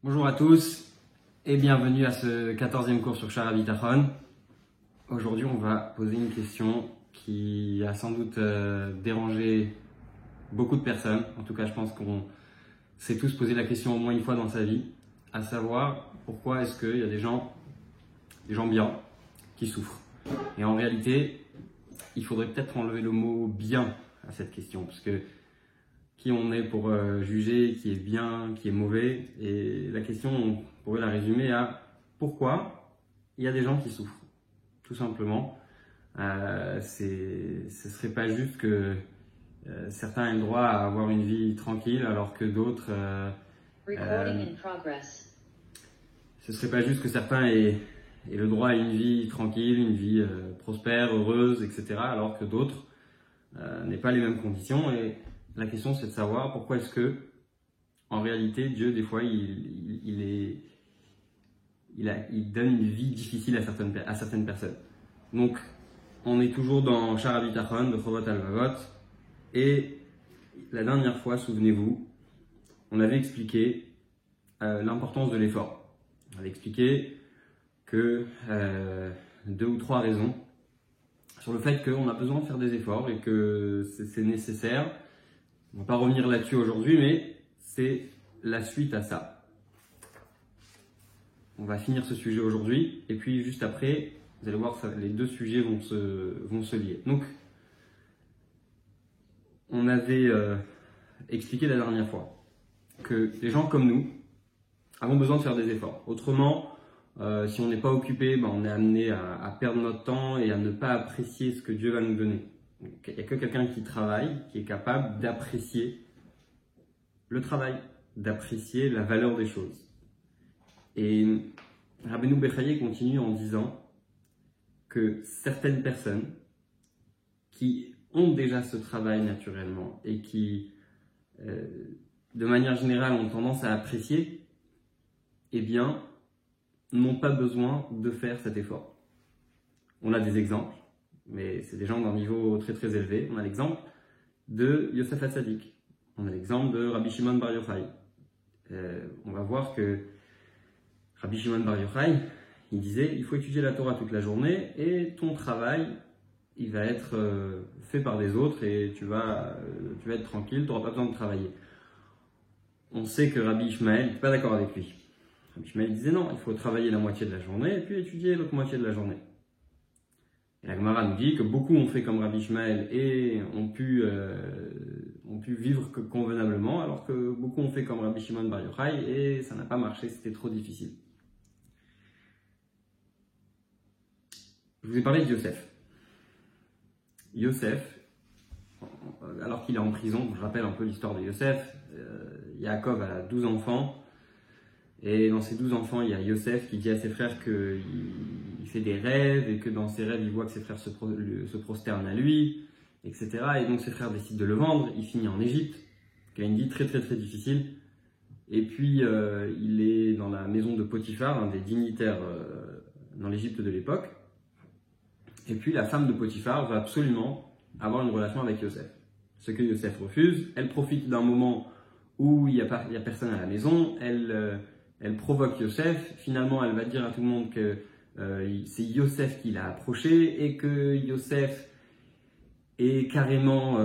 Bonjour à tous et bienvenue à ce 14e cours sur Shara Bitachon. Aujourd'hui, on va poser une question qui a sans doute dérangé beaucoup de personnes. En tout cas, je pense qu'on s'est tous posé la question au moins une fois dans sa vie, à savoir pourquoi est-ce qu'il y a des gens bien qui souffrent. Et en réalité, il faudrait peut-être enlever le mot bien à cette question, parce que qui on est pour juger qui est bien, qui est mauvais. Et la question, on pourrait la résumer à pourquoi il y a des gens qui souffrent. Tout simplement, ce serait pas juste que certains aient le droit à avoir une vie tranquille alors que d'autres... ce serait pas juste que certains aient le droit à une vie tranquille, une vie prospère, heureuse, etc. alors que d'autres n'aient pas les mêmes conditions. Et la question, c'est de savoir pourquoi est-ce que, en réalité, Dieu, des fois, il donne une vie difficile à certaines personnes. Donc, on est toujours dans Shara Bitachon, de Chovot Halvavot, et la dernière fois, souvenez-vous, on avait expliqué l'importance de l'effort. On avait expliqué que 2 ou 3 raisons sur le fait qu'on a besoin de faire des efforts et que c'est nécessaire. On ne va pas revenir là-dessus aujourd'hui, mais c'est la suite à ça. On va finir ce sujet aujourd'hui, et puis juste après, vous allez voir, les deux sujets vont se lier. Donc, on avait expliqué la dernière fois que les gens comme nous avons besoin de faire des efforts. Autrement, si on n'est pas occupé, on est amené à perdre notre temps et à ne pas apprécier ce que Dieu va nous donner. Il n'y a que quelqu'un qui travaille, qui est capable d'apprécier le travail, d'apprécier la valeur des choses. Et Rabbeinu Bechaye continue en disant que certaines personnes qui ont déjà ce travail naturellement et qui, de manière générale, ont tendance à apprécier, eh bien, n'ont pas besoin de faire cet effort. On a des exemples, mais c'est des gens d'un niveau très très élevé. On a l'exemple de Yosef Hatzadik. On a l'exemple de Rabbi Shimon Bar Yochai. On va voir que Rabbi Shimon Bar Yochai, il disait, il faut étudier la Torah toute la journée et ton travail, il va être fait par des autres et tu vas être tranquille, tu n'auras pas besoin de travailler. On sait que Rabbi Ishmael n'était pas d'accord avec lui. Rabbi Ishmael disait non, il faut travailler la moitié de la journée et puis étudier l'autre moitié de la journée. Et la Gemara nous dit que beaucoup ont fait comme Rabbi Ishmael et ont pu vivre convenablement, alors que beaucoup ont fait comme Rabbi Shimon Bar Yochai et ça n'a pas marché, c'était trop difficile. Je vous ai parlé de Yosef. Yosef, alors qu'il est en prison, je rappelle un peu l'histoire de Yosef, Yaakov a 12 enfants, et dans ces 12 enfants, il y a Yosef qui dit à ses frères qu'il fait des rêves, et que dans ses rêves, il voit que ses frères se prosternent à lui, etc. Et donc ses frères décident de le vendre, il finit en Égypte, qui a une vie très très très difficile. Et puis il est dans la maison de Potiphar, un des dignitaires dans l'Égypte de l'époque. Et puis la femme de Potiphar va absolument avoir une relation avec Yosef. Ce que Yosef refuse, elle profite d'un moment où il y a personne à la maison, elle provoque Yosef, finalement elle va dire à tout le monde que c'est Yosef qui l'a approché et que Yosef est carrément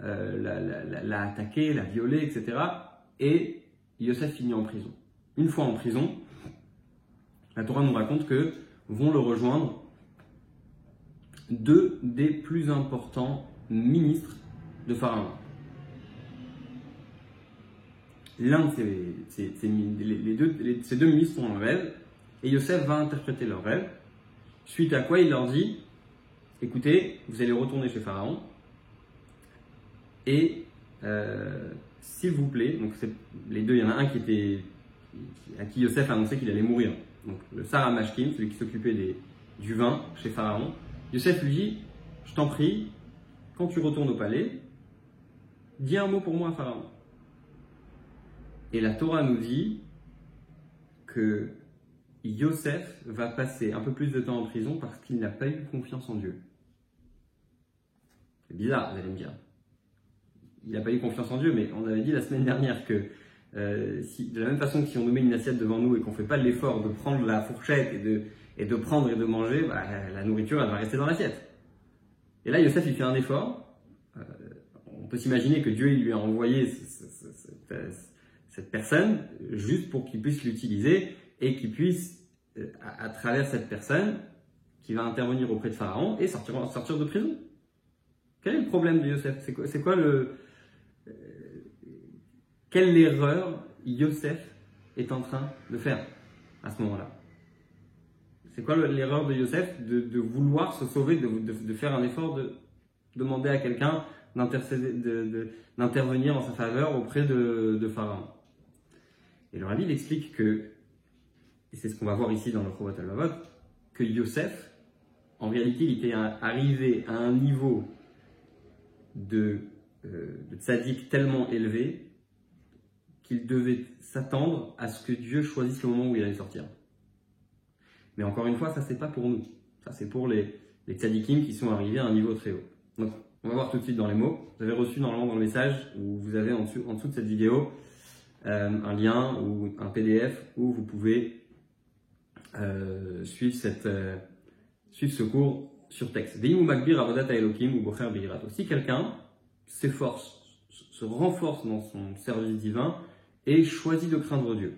l'a attaqué, l'a violé, etc. Et Yosef finit en prison. Une fois en prison, la Torah nous raconte que vont le rejoindre 2 des plus importants ministres de Pharaon. L'un de ces deux ministres font un rêve et Yosef va interpréter leur rêve, suite à quoi il leur dit « Écoutez, vous allez retourner chez Pharaon et s'il vous plaît, donc les deux, il y en a un à qui Yosef a annoncé qu'il allait mourir, donc le Sarah Mashkin, celui qui s'occupait du vin chez Pharaon. Yosef lui dit « Je t'en prie, quand tu retournes au palais, dis un mot pour moi à Pharaon. » Et la Torah nous dit que Yosef va passer un peu plus de temps en prison parce qu'il n'a pas eu confiance en Dieu. C'est bizarre, vous allez me dire. Il n'a pas eu confiance en Dieu, mais on avait dit la semaine dernière que de la même façon que si on nous met une assiette devant nous et qu'on ne fait pas l'effort de prendre la fourchette et de prendre et de manger, bah, la nourriture elle va rester dans l'assiette. Et là, Yosef, il fait un effort. On peut s'imaginer que Dieu il lui a envoyé cette personne juste pour qu'il puisse l'utiliser et qu'il puisse, à travers cette personne, qui va intervenir auprès de Pharaon et sortir de prison. Quel est le problème de Yosef? C'est quoi quelle erreur Yosef est en train de faire à ce moment-là? C'est quoi l'erreur de Yosef de vouloir se sauver, de faire un effort, de demander à quelqu'un d'intervenir en sa faveur auprès de Pharaon? Et le rabbi il explique que, et c'est ce qu'on va voir ici dans le Chovot HaLevavot, que Yosef, en réalité, il était arrivé à un niveau de tzaddik tellement élevé qu'il devait s'attendre à ce que Dieu choisisse le moment où il allait sortir. Mais encore une fois, ça c'est pas pour nous. Ça c'est pour les tzaddikim qui sont arrivés à un niveau très haut. Donc, on va voir tout de suite dans les mots. Vous avez reçu normalement dans le message, où vous avez en dessous de cette vidéo, un lien ou un PDF où vous pouvez suivre ce cours sur texte. Si quelqu'un s'efforce, se renforce dans son service divin et choisit de craindre Dieu,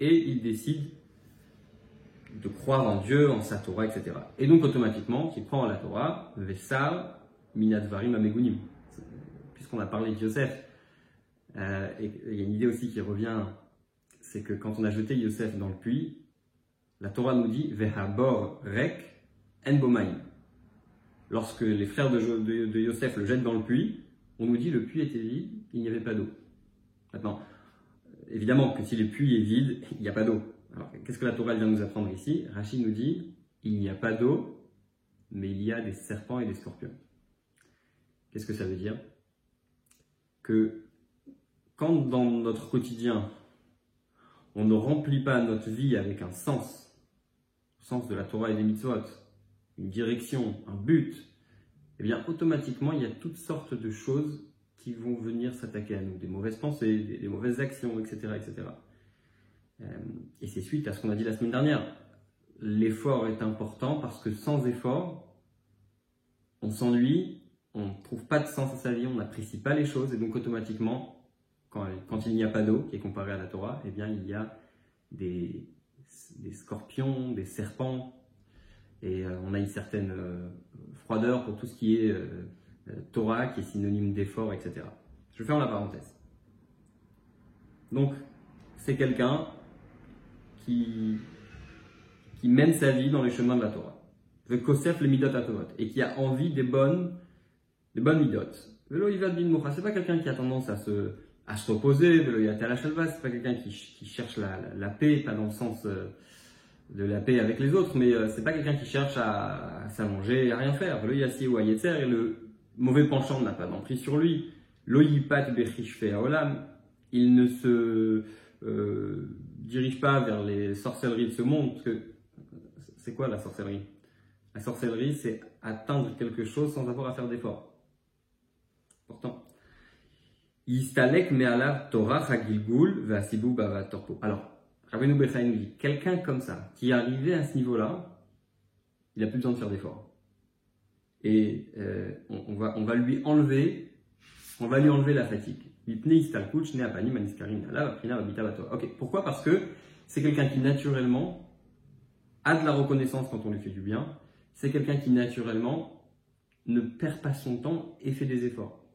et il décide de croire en Dieu, en sa Torah, etc. Et donc automatiquement, qui prend la Torah, Vesar Minadvarim Amegunim. Puisqu'on a parlé de Yosef, et il y a une idée aussi qui revient, c'est que quand on a jeté Yosef dans le puits, la Torah nous dit Vehabor Rek En Bomaim. Lorsque les frères de Yosef le jettent dans le puits, on nous dit le puits était vide, il n'y avait pas d'eau. Maintenant, évidemment que si le puits est vide, il n'y a pas d'eau. Alors, qu'est-ce que la Torah vient nous apprendre ici? Rachid nous dit il n'y a pas d'eau, mais il y a des serpents et des scorpions. Qu'est-ce que ça veut dire? Que quand dans notre quotidien, on ne remplit pas notre vie avec un sens de la Torah et des mitzvot, une direction, un but, eh bien automatiquement il y a toutes sortes de choses qui vont venir s'attaquer à nous, des mauvaises pensées, des mauvaises actions, etc. etc. Et c'est suite à ce qu'on a dit la semaine dernière. L'effort est important parce que sans effort, on s'ennuie, on ne trouve pas de sens à sa vie, on n'apprécie pas les choses et donc automatiquement, quand il n'y a pas d'eau, qui est comparée à la Torah, eh bien il y a des scorpions, des serpents, et on a une certaine froideur pour tout ce qui est Torah, qui est synonyme d'effort, etc. Je ferme la parenthèse. Donc, c'est quelqu'un qui mène sa vie dans les chemins de la Torah. Vekosef le midot atovot, et qui a envie des bonnes midot. Velo ivad bin mocha, c'est pas quelqu'un qui a tendance à se reposer, velo yata la shalva, c'est pas quelqu'un qui cherche la paix, pas dans le sens de la paix avec les autres, mais c'est pas quelqu'un qui cherche à s'allonger et à rien faire. Velo yassi ou ayetzer, et le mauvais penchant n'a pas d'emprise sur lui. Lo yipat bechishfe haolam, il ne se dirige pas vers les sorcelleries de ce monde, parce que c'est quoi la sorcellerie? La sorcellerie, c'est atteindre quelque chose sans avoir à faire d'efforts. Pourtant, Yistalek me'alav Torah hagilgul ve'asibu bava torpo. Alors, Rabbeinu Bechaim nous dit, quelqu'un comme ça, qui est arrivé à ce niveau-là, il n'a plus besoin de faire d'efforts. Et on va lui enlever la fatigue. Ok, pourquoi? Parce que c'est quelqu'un qui naturellement a de la reconnaissance quand on lui fait du bien. C'est quelqu'un qui naturellement ne perd pas son temps et fait des efforts.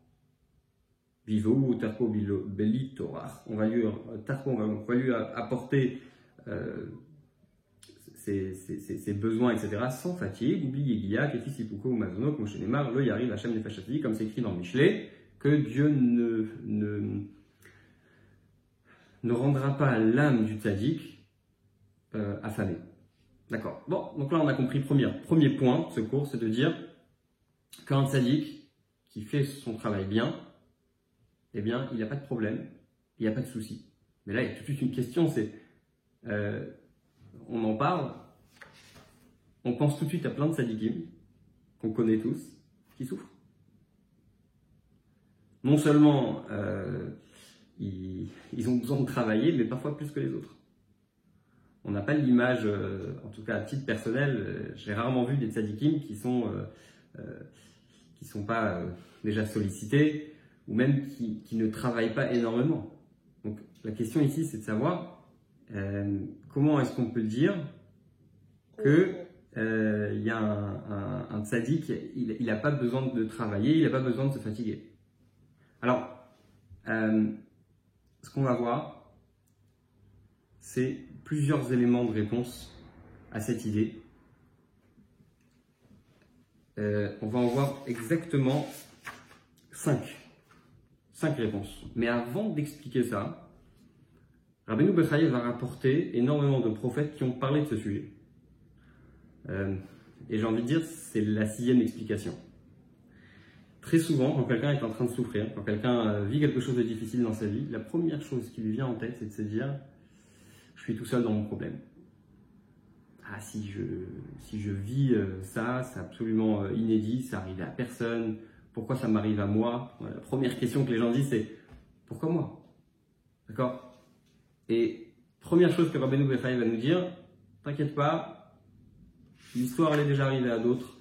Vivo tarko belli torah. On va lui apporter ses besoins, etc. sans fatigue. Oubliez Guilla, Kefi Sipuko ou Mazono, comme chez Neymar, le Yari, Hachem Nefashati, comme c'est écrit dans Michelet, que Dieu ne rendra pas l'âme du tzaddik affamée. D'accord. Bon, donc là on a compris premier point de ce cours, c'est de dire qu'un tzaddik qui fait son travail bien, eh bien il n'y a pas de problème, il n'y a pas de souci. Mais là il y a tout de suite une question, c'est on en parle, on pense tout de suite à plein de tzaddikim qu'on connaît tous, qui souffrent. non seulement ils ont besoin de travailler, mais parfois plus que les autres. On n'a pas l'image, en tout cas à titre personnel, j'ai rarement vu des tzadikim qui sont pas déjà sollicités ou même qui ne travaillent pas énormément. Donc la question ici, c'est de savoir comment est-ce qu'on peut dire que il y a un tzadik, il n'a pas besoin de travailler, il n'a pas besoin de se fatiguer. Alors, ce qu'on va voir, c'est plusieurs éléments de réponse à cette idée. On va en voir exactement 5 réponses. Mais avant d'expliquer ça, Rabbeinu Bechaye va rapporter énormément de prophètes qui ont parlé de ce sujet. Et j'ai envie de dire, c'est la 6e explication. Très souvent, quand quelqu'un est en train de souffrir, quand quelqu'un vit quelque chose de difficile dans sa vie, la première chose qui lui vient en tête, c'est de se dire « je suis tout seul dans mon problème ». Ah, si je vis ça, c'est absolument inédit, ça arrive à personne, pourquoi ça m'arrive à moi? La première question que les gens disent, c'est « pourquoi moi ?» D'accord? Et première chose que Rabbeinu Bechaye va nous dire, t'inquiète pas, l'histoire elle est déjà arrivée à d'autres,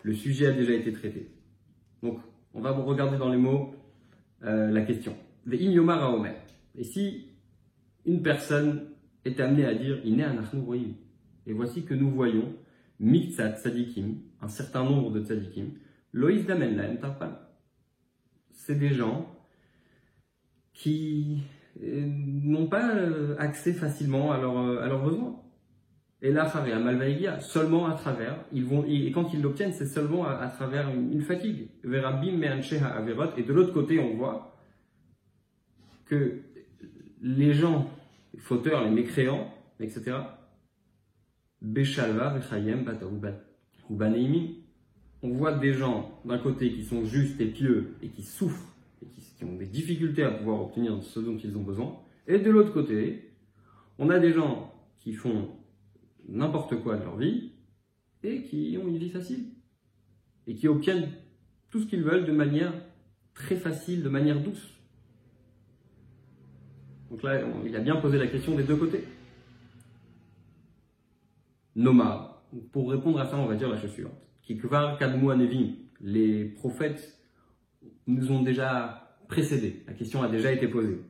le sujet a déjà été traité. Donc, on va regarder dans les mots la question. Ve'im yomar haomer. Et si une personne est amenée à dire Iné anachnu roim, et voici que nous voyons miktsat tzadikim, un certain nombre de tzadikim, loïs damen laem tarpan. C'est des gens qui n'ont pas accès facilement à leurs besoins. Et là, seulement à travers, et quand ils l'obtiennent, c'est seulement à travers une fatigue. Et de l'autre côté, on voit que les gens, les fauteurs, les mécréants, etc., on voit des gens d'un côté qui sont justes et pieux et qui souffrent et qui ont des difficultés à pouvoir obtenir ce dont ils ont besoin. Et de l'autre côté, on a des gens qui font n'importe quoi de leur vie et qui ont une vie facile et qui obtiennent tout ce qu'ils veulent de manière très facile, de manière douce. Donc là, il a bien posé la question des deux côtés. Noma, pour répondre à ça, on va dire la chose suivante. Kikvar kadmu anevim, les prophètes nous ont déjà précédés. La question a déjà été posée.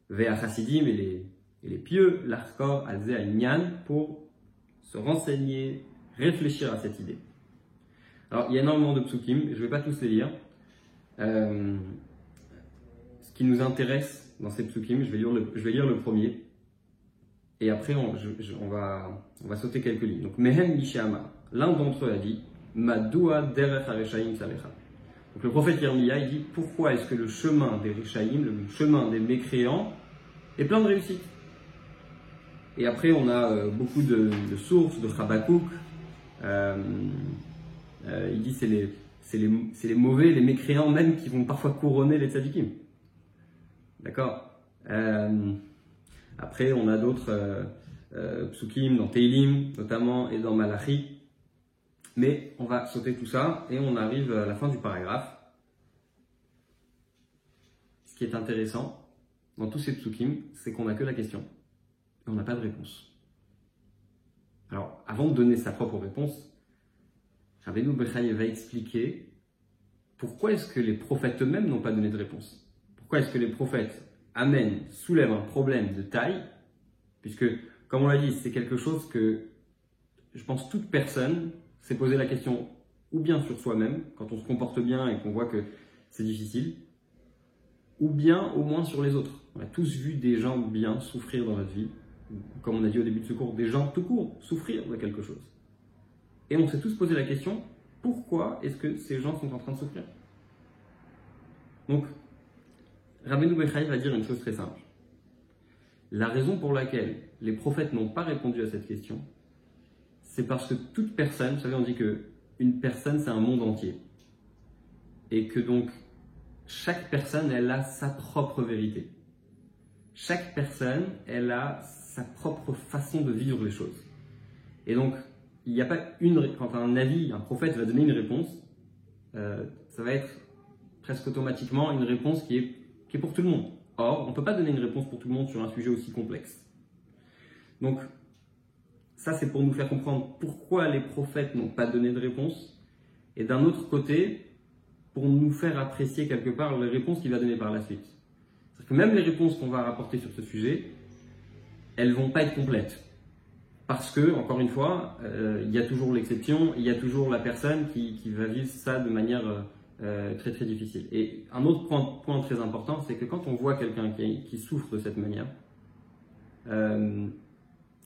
Ve'a chassidim et les pieux, l'arkor alze al-nyan, pour se renseigner, réfléchir à cette idée. Alors, il y a énormément de psukim, je ne vais pas tous les lire. Ce qui nous intéresse dans ces psukim, je vais lire le premier. Et après, on va sauter quelques lignes. Donc, Mehem Mishama, l'un d'entre eux a dit, Madoua derech hareshaim salecha. Donc, le prophète Yermia, il dit, pourquoi est-ce que le chemin des Rishaïm, le chemin des mécréants, est plein de réussite? Et après, on a beaucoup de sources, de Habakouk. Il dit c'est les mauvais, les mécréants même qui vont parfois couronner les tzadikim. D'accord. Après, on a d'autres psukim dans Teilim, notamment, et dans Malachi. Mais on va sauter tout ça et on arrive à la fin du paragraphe. Ce qui est intéressant dans tous ces psukim, c'est qu'on n'a que la question. Et on n'a pas de réponse. Alors, avant de donner sa propre réponse, Rabbeinu Bechaye va expliquer pourquoi est-ce que les prophètes eux-mêmes n'ont pas donné de réponse. Pourquoi est-ce que les prophètes soulèvent un problème de taille, puisque, comme on l'a dit, c'est quelque chose que, je pense, toute personne s'est posé la question, ou bien sur soi-même, quand on se comporte bien et qu'on voit que c'est difficile, ou bien au moins sur les autres. On a tous vu des gens bien souffrir dans notre vie, comme on a dit au début de ce cours, des gens tout court souffrir de quelque chose. Et on s'est tous posé la question, pourquoi est-ce que ces gens sont en train de souffrir? Donc, Rabbeinu Bechaye va dire une chose très simple. La raison pour laquelle les prophètes n'ont pas répondu à cette question, c'est parce que toute personne, vous savez, on dit qu'une personne, c'est un monde entier. Et que donc, chaque personne, elle a sa propre vérité. Chaque personne, elle a sa propre façon de vivre les choses. Et donc, il n'y a pas quand un prophète va donner une réponse, ça va être presque automatiquement une réponse qui est pour tout le monde. Or, on ne peut pas donner une réponse pour tout le monde sur un sujet aussi complexe. Donc, ça c'est pour nous faire comprendre pourquoi les prophètes n'ont pas donné de réponse, et d'un autre côté, pour nous faire apprécier quelque part les réponses qu'il va donner par la suite. C'est-à-dire que même les réponses qu'on va rapporter sur ce sujet, elles ne vont pas être complètes. Parce que, encore une fois, il y a toujours l'exception, il y a toujours la personne qui va vivre ça de manière très très difficile. Et un autre point très important, c'est que quand on voit quelqu'un qui souffre de cette manière, il ne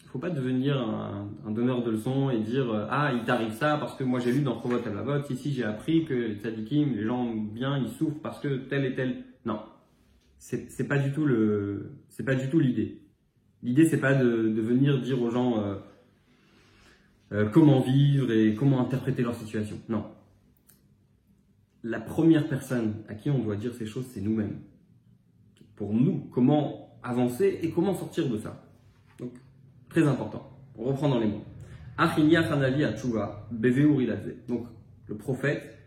faut pas devenir un donneur de leçons et dire « Ah, il t'arrive ça parce que moi j'ai lu dans Chovot Halevavot, ici j'ai appris que les tzadikim, les gens bien, ils souffrent parce que tel et tel… » Non, c'est pas du tout l'idée. L'idée, c'est pas de venir dire aux gens comment vivre et comment interpréter leur situation. Non. La première personne à qui on doit dire ces choses, c'est nous-mêmes. Pour nous, comment avancer et comment sortir de ça. Donc, très important. On reprend dans les mots. Donc, le prophète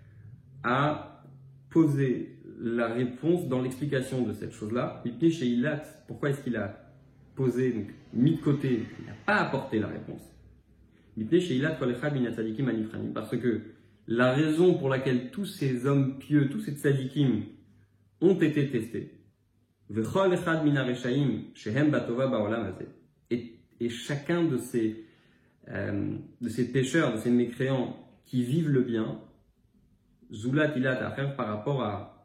a posé la réponse dans l'explication de cette chose-là. Pourquoi est-ce qu'il a posé, donc mis de côté, il n'a pas apporté la réponse. Parce que la raison pour laquelle tous ces hommes pieux, tous ces tzadikim ont été testés, et chacun de ces pécheurs, de ces mécréants qui vivent le bien, Zulat ilat à faire par rapport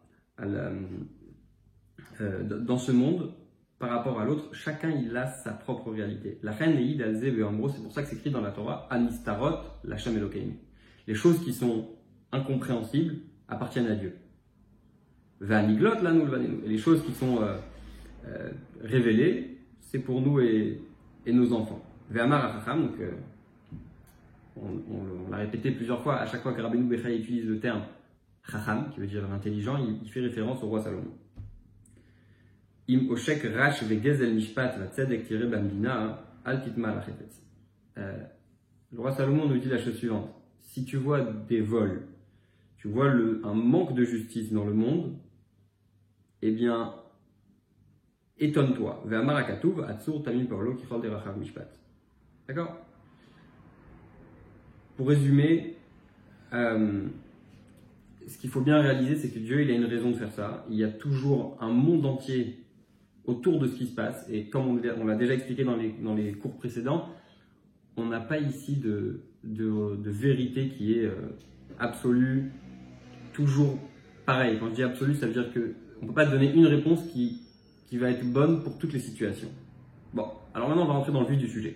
dans ce monde, par rapport à l'autre, chacun il a sa propre réalité. La reine Eid Alze Be'amro, c'est pour ça que c'est écrit dans la Torah, Anistarot, Lachem Elokeim. Les choses qui sont incompréhensibles appartiennent à Dieu. Ve'aniglot lanu l'vanenu. Et les choses qui sont révélées, c'est pour nous et nos enfants. Ve'amar hachacham, donc on l'a répété plusieurs fois, à chaque fois que Rabbeinu Bechai utilise le terme chacham, qui veut dire intelligent, il fait référence au roi Salomon. Im oshek rash vegezel mishpat va tzedek tiré bamdina al titma la chefetz. Le roi Salomon nous dit la chose suivante. Si tu vois des vols, tu vois un manque de justice dans le monde, eh bien, étonne-toi. Ve'amar hakatuv atzur tamim parlo kichol derachav mishpat. D'accord? Pour résumer, ce qu'il faut bien réaliser, c'est que Dieu, il a une raison de faire ça. Il y a toujours un monde entier autour de ce qui se passe. Et comme on l'a déjà expliqué dans les cours précédents, on n'a pas ici de vérité qui est absolue, toujours pareil. Quand je dis absolue, ça veut dire qu'on ne peut pas donner une réponse qui va être bonne pour toutes les situations. Bon, alors maintenant on va rentrer dans le vif du sujet.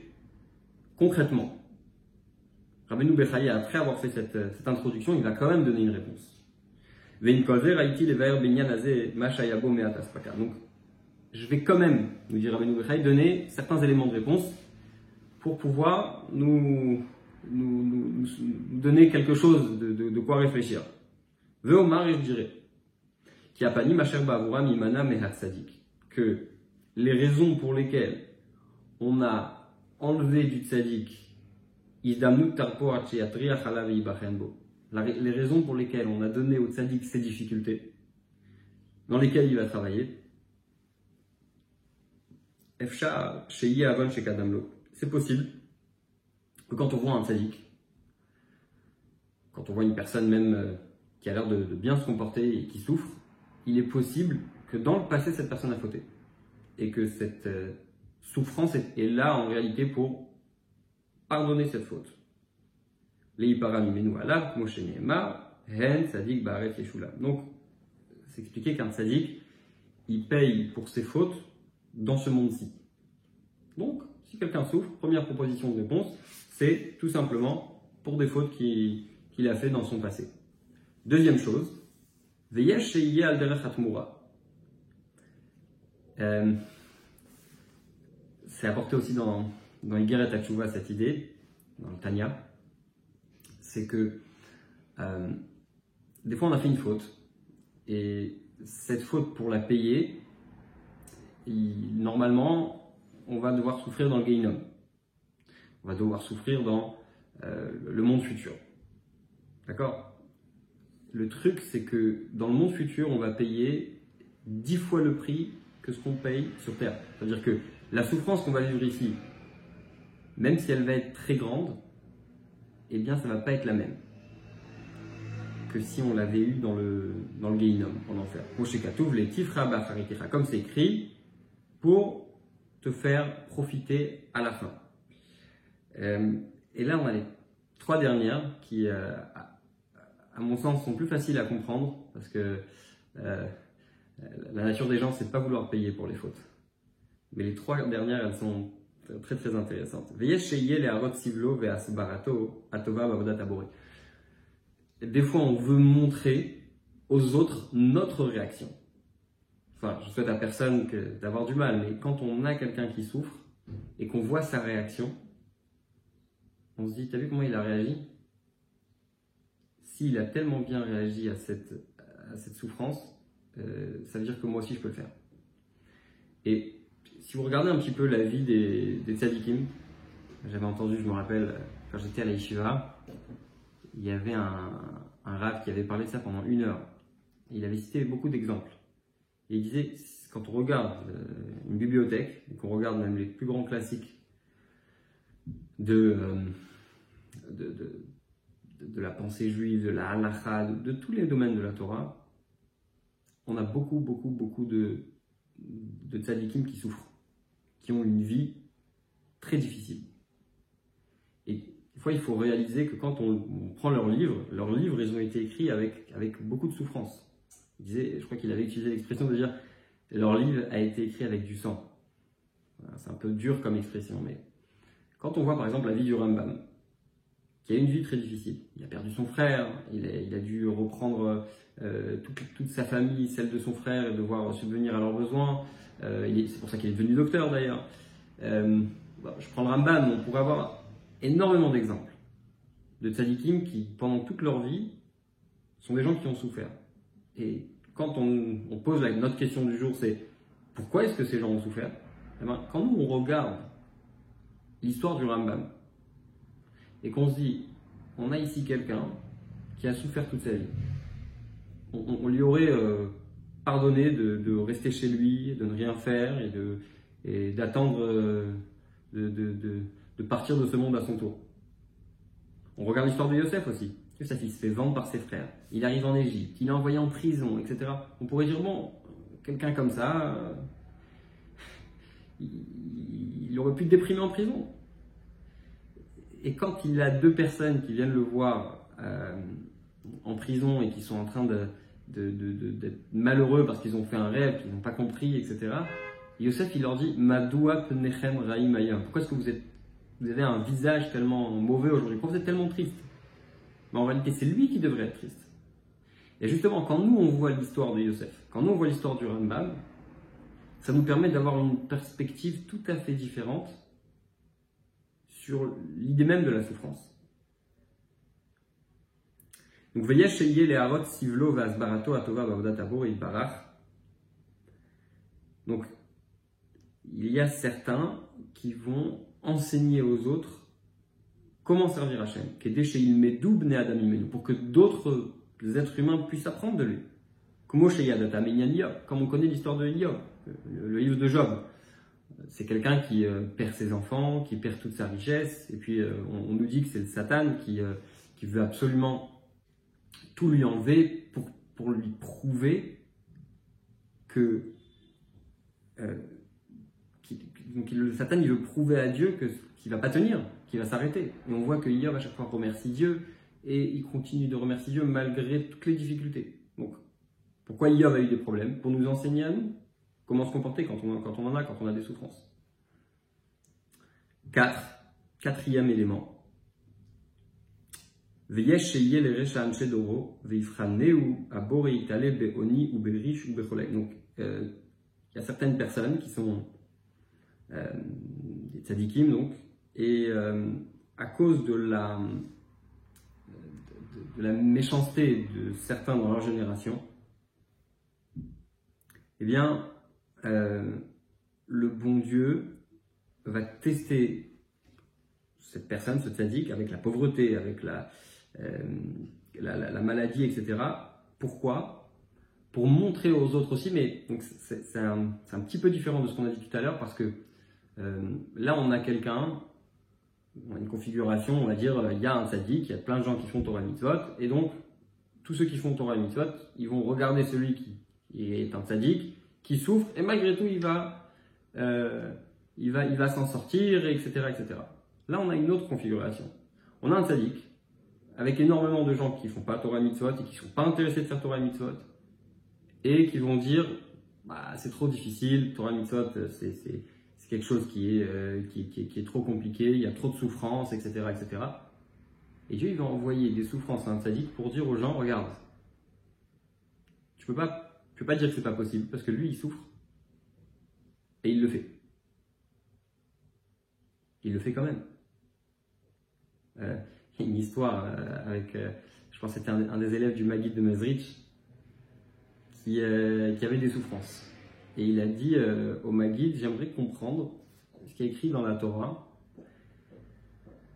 Concrètement, Rabbeinu Bechai, après avoir fait cette introduction, il va quand même donner une réponse. Donc, je vais quand même, nous dit Rabbeinu Bechai, donner certains éléments de réponse pour pouvoir nous donner quelque chose de quoi réfléchir. Ve'omar, et je dirais, qui a pani macher ba'avura mimana mehat sadik, que les raisons pour lesquelles on a enlevé du tzadik les raisons pour lesquelles on a donné au tzaddik ces difficultés, dans lesquelles il va travailler, c'est possible que quand on voit un tzaddik, quand on voit une personne même qui a l'air de bien se comporter et qui souffre, il est possible que dans le passé, cette personne a fauté. Et que cette souffrance est là en réalité pour pardonner cette faute. Donc, c'est expliqué qu'un tzaddik, il paye pour ses fautes dans ce monde-ci. Donc, si quelqu'un souffre, première proposition de réponse, c'est tout simplement pour des fautes qu'il a fait dans son passé. Deuxième chose, c'est apporté aussi dans Igeret HaTshuva cette idée, dans le Tanya, c'est que des fois on a fait une faute et cette faute, pour la payer, normalement on va devoir souffrir dans le Gehinnom, on va devoir souffrir dans le monde futur, d'accord? le truc, c'est que dans le monde futur, on va payer 10 fois le prix que ce qu'on paye sur Terre. C'est-à-dire que la souffrance qu'on va vivre ici, même si elle va être très grande, eh bien, ça ne va pas être la même que si on l'avait eu dans le Gehinnom, en enfer. Comme c'est écrit, pour te faire profiter à la fin. Et là, on a les 3 dernières qui, à mon sens, sont plus faciles à comprendre parce que la nature des gens, c'est de pas vouloir payer pour les fautes. Mais les 3 dernières, elles sont très très intéressantes. Des fois, on veut montrer aux autres notre réaction. Enfin, je souhaite à personne d'avoir du mal, mais quand on a quelqu'un qui souffre et qu'on voit sa réaction, on se dit, t'as vu comment il a réagi? S'il a tellement bien réagi à cette souffrance, ça veut dire que moi aussi je peux le faire. Et si vous regardez un petit peu la vie des tzadikim, j'avais entendu, je me rappelle, quand j'étais à la yeshiva, il y avait un rav qui avait parlé de ça pendant 1 heure. Et il avait cité beaucoup d'exemples. Et il disait, quand on regarde une bibliothèque, et qu'on regarde même les plus grands classiques de la pensée juive, de la halakha, de tous les domaines de la Torah, on a beaucoup de tzadikim qui souffrent, qui ont une vie très difficile. Et des fois, il faut réaliser que quand on prend leurs livres, ils ont été écrits avec beaucoup de souffrance. Il disait, je crois qu'il avait utilisé l'expression de dire leur livre a été écrit avec du sang. C'est un peu dur comme expression, mais quand on voit par exemple la vie du Rambam, qui a une vie très difficile, il a perdu son frère, il a dû reprendre toute sa famille, celle de son frère, et devoir subvenir à leurs besoins. C'est pour ça qu'il est devenu docteur d'ailleurs. Je prends le Rambam, on pourrait avoir énormément d'exemples de tzadikim qui, pendant toute leur vie, sont des gens qui ont souffert. Et quand on pose notre question du jour, c'est pourquoi est-ce que ces gens ont souffert? Eh bien, quand nous on regarde l'histoire du Rambam et qu'on se dit, on a ici quelqu'un qui a souffert toute sa vie, on lui aurait pardonné de rester chez lui, de ne rien faire et d'attendre de partir de ce monde à son tour. On regarde l'histoire de Yosef aussi. Sa fille se fait vendre par ses frères. Il arrive en Égypte, il est envoyé en prison, etc. On pourrait dire, bon, quelqu'un comme ça, il aurait pu déprimer en prison. Et quand il a 2 personnes qui viennent le voir en prison et qui sont en train d'être malheureux parce qu'ils ont fait un rêve, qu'ils n'ont pas compris, etc. Yosef, il leur dit, Madoua pnechem raïm hayom. Pourquoi est-ce que vous avez un visage tellement mauvais aujourd'hui? Pourquoi vous êtes tellement triste? Mais en réalité, c'est lui qui devrait être triste. Et justement, quand nous, on voit l'histoire de Yosef, quand nous, on voit l'histoire du Rambam, ça nous permet d'avoir une perspective tout à fait différente sur l'idée même de la souffrance. Donc, Veyesh sheyeh leharot sivlo ve'asbarato atova ba'avodat tabor yitbarach. Donc, il y a certains qui vont enseigner aux autres comment servir Hachem, pour que d'autres êtres humains puissent apprendre de lui. Comme on connaît l'histoire de Job, le livre de Job. C'est quelqu'un qui perd ses enfants, qui perd toute sa richesse, et puis on nous dit que c'est le Satan qui veut absolument tout lui enlever pour lui prouver que le Satan il veut prouver à Dieu qu'il ne va pas tenir, qu'il va s'arrêter. Et on voit que Job à chaque fois remercie Dieu et il continue de remercier Dieu malgré toutes les difficultés. Donc, pourquoi Job a eu des problèmes? Pour nous enseigner à nous comment se comporter quand on a des souffrances. 4e élément. Donc, il y a certaines personnes qui sont des tzadikim, donc, et à cause de la méchanceté de certains dans leur génération, eh bien, le bon Dieu va tester cette personne, ce tzaddik, avec la pauvreté, avec la maladie, etc. Pourquoi? Pour montrer aux autres aussi, mais c'est un petit peu différent de ce qu'on a dit tout à l'heure, parce que là, on a quelqu'un, une configuration, on va dire, il y a un tzaddik, il y a plein de gens qui font Torah Mitzvot, et donc, tous ceux qui font Torah Mitzvot, ils vont regarder celui qui est un tzaddik, qui souffre, et malgré tout, il va s'en sortir, etc., etc. Là, on a une autre configuration. On a un tzaddik, avec énormément de gens qui ne font pas Torah Mitzvot, et qui ne sont pas intéressés de faire Torah Mitzvot, et qui vont dire, bah, c'est trop difficile, Torah Mitzvot, c'est quelque chose qui est trop compliqué, il y a trop de souffrances, etc., etc. Et Dieu, il va envoyer des souffrances à un tzaddik pour dire aux gens, regarde, tu peux pas dire que c'est pas possible, parce que lui, il souffre, et il le fait. Il le fait quand même. Il y a une histoire avec, je pense que c'était un des élèves du Maguid de Mezrich, qui avait des souffrances. Et il a dit au Maguid, j'aimerais comprendre ce qui est écrit dans la Torah,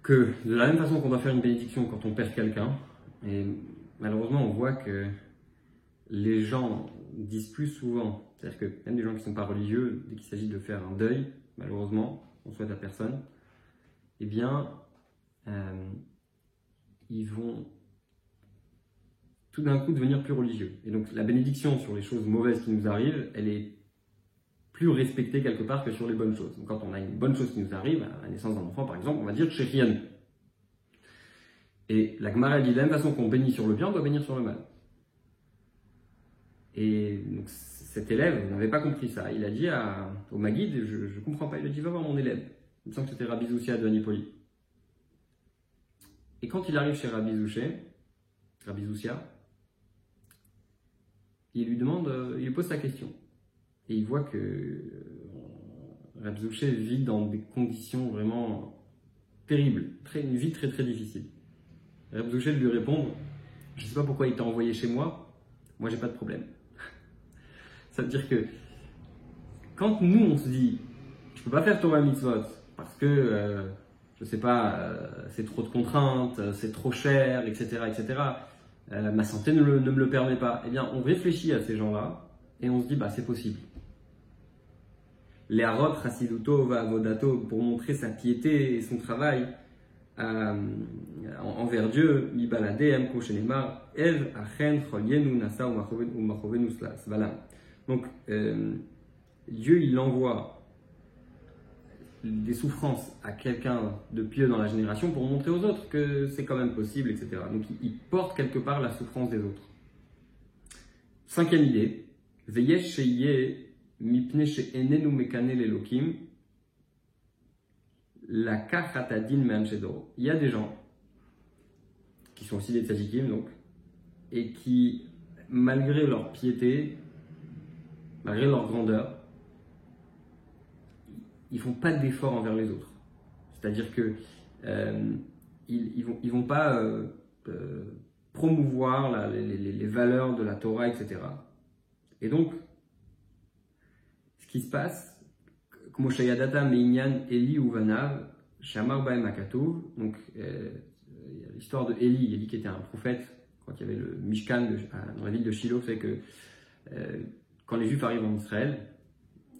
que de la même façon qu'on doit faire une bénédiction quand on perd quelqu'un, et malheureusement on voit que les gens disent plus souvent, c'est-à-dire que même des gens qui ne sont pas religieux, dès qu'il s'agit de faire un deuil, malheureusement, on souhaite à personne, eh bien, ils vont tout d'un coup devenir plus religieux. Et donc la bénédiction sur les choses mauvaises qui nous arrivent, elle est plus respectée quelque part que sur les bonnes choses. Donc quand on a une bonne chose qui nous arrive, à la naissance d'un enfant par exemple, on va dire Shechianu. Et la Gemara dit de la même façon qu'on bénit sur le bien, on doit bénir sur le mal. Et donc cet élève n'avait pas compris ça. Il a dit au Maguid, je ne comprends pas, il a dit va voir mon élève. Il me semble que c'était Rabbi Zoussia de Anipoli. Et quand il arrive chez Rabbi Zoussia, il lui pose sa question. Et il voit que Rabbi Zoussia vit dans des conditions vraiment terribles, une vie très très difficile. Rabbi Zoussia lui répond, je ne sais pas pourquoi il t'a envoyé chez moi j'ai pas de problème. Ça veut dire que quand nous on se dit, je peux pas faire Torah Mitzvot parce que je sais pas, c'est trop de contraintes, c'est trop cher, etc., etc. Ma santé ne me le permet pas. Eh bien, on réfléchit à ces gens-là et on se dit, bah c'est possible. Les Harot, Chassiduto, Va'avodato, pour montrer sa piété et son travail envers Dieu, Mibaladem, Koshenema, Ev, Achen, Cholyenu, Nasa, Umachovenu, Svalam. Donc, Dieu, il envoie des souffrances à quelqu'un de pieux dans la génération pour montrer aux autres que c'est quand même possible, etc. Donc, il porte quelque part la souffrance des autres. Cinquième idée, Veyesh Sheye Mipne She'enenu Mekane Lelokim, la Kachatadin Me'anchedoro. Il y a des gens qui sont aussi des tzadikim, donc, et qui, malgré leur piété, malgré leur grandeur, ils font pas d'efforts envers les autres. C'est-à-dire que ils vont pas promouvoir les valeurs de la Torah, etc. Et donc, ce qui se passe, comme Shayadata Meinyan Eli Uvanav Shamar Baem Akatouv, donc l'histoire de Eli qui était un prophète quand il y avait le Mishkan dans la ville de Shiloh, fait que quand les Juifs arrivent en Israël,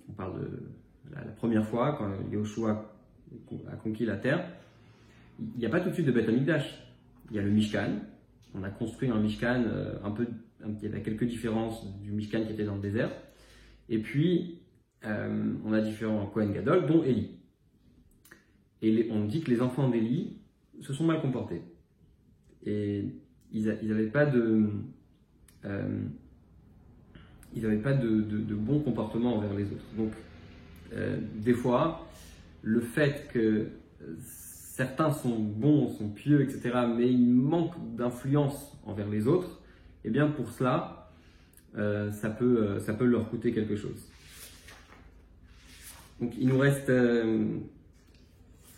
on parle de la première fois, quand Yehoshua a conquis la terre, il n'y a pas tout de suite de Beth Amikdash. Il y a le Mishkan. On a construit un Mishkan il y avait quelques différences du Mishkan qui était dans le désert. Et puis, on a différents Kohen Gadol, dont Élie. Et on dit que les enfants d'Élie se sont mal comportés. Et ils n'avaient pas de bon comportement envers les autres. Donc, des fois, le fait que certains sont bons, sont pieux, etc., mais ils manquent d'influence envers les autres, eh bien pour cela, ça peut leur coûter quelque chose. Donc il nous reste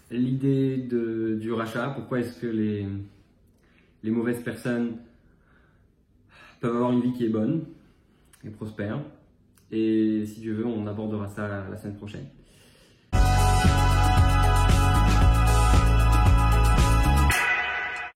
l'idée du rachat. Pourquoi est-ce que les mauvaises personnes peuvent avoir une vie qui est bonne et prospère? Et si Dieu veut, on abordera ça la semaine prochaine.